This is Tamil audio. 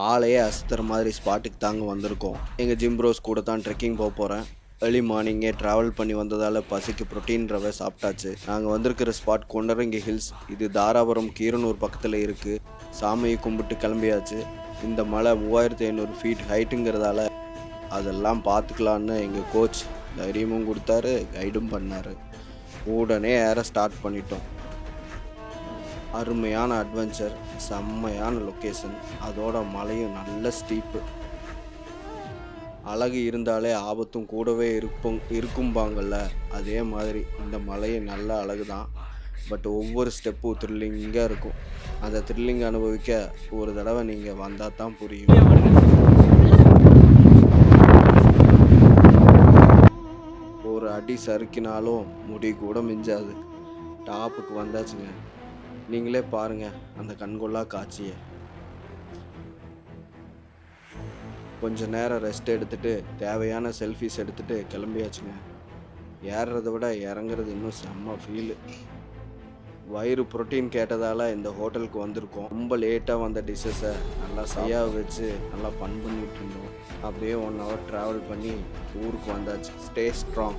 ஆளையே அசுத்துற மாதிரி ஸ்பாட்டுக்கு தாங்க வந்திருக்கோம். எங்கள் ஜிம் ப்ரோஸ் கூட தான் ட்ரெக்கிங் போகிறேன். ஏர்லி மார்னிங்கே ட்ராவல் பண்ணி வந்ததால் பசிக்கு ப்ரோட்டீன் ரவை சாப்பிட்டாச்சு. நாங்கள் வந்திருக்கிற ஸ்பாட் கொண்டரங்கி ஹில்ஸ். இது தாராபுரம் கீரனூர் பக்கத்தில் இருக்குது. சாமியை கும்பிட்டு கிளம்பியாச்சு. இந்த மலை 3500 ஃபீட் ஹைட்டுங்கிறதால அதெல்லாம் பார்த்துக்கலான்னு எங்கள் கோச் தைரியமும் கொடுத்தாரு, கைடும் பண்ணார். உடனே ஏற ஸ்டார்ட் பண்ணிட்டோம். அருமையான அட்வென்ச்சர், செம்மையான லொக்கேஷன், அதோட மலையும் நல்ல ஸ்டீப்பு. அழகு இருந்தாலே ஆபத்தும் கூடவே இருக்கும்பாங்கள்ல, அதே மாதிரி இந்த மலையும் நல்ல அழகு தான். பட் ஒவ்வொரு ஸ்டெப்பும் த்ரில்லிங்காக இருக்கும். அந்த த்ரில்லிங் அனுபவிக்க ஒரு தடவை நீங்கள் வந்தால் தான் புரியும். ஒரு அடி சறுக்கினாலும் முடி கூட மிஞ்சாது. டாப்புக்கு வந்தாச்சுங்க. நீங்களே பாருங்கள் அந்த கண்கொள்ளா காட்சியை. கொஞ்சம் நேரம் ரெஸ்ட் எடுத்துகிட்டு தேவையான செல்ஃபிஸ் எடுத்துகிட்டு கிளம்பியாச்சுங்க. ஏறுறதை விட இறங்குறது இன்னும் செம்ம ஃபீலு. வயிறு ப்ரோட்டீன் கேட்டதால் இந்த ஹோட்டலுக்கு வந்திருக்கோம். ரொம்ப லேட்டாக வந்த டிஷ்ஷஸை நல்லா செய்யாக வச்சு நல்லா ஃபன் பண்ணிகிட்டு இருந்தோம். அப்படியே 1 hour ட்ராவல் பண்ணி ஊருக்கு வந்தாச்சு. Stay strong.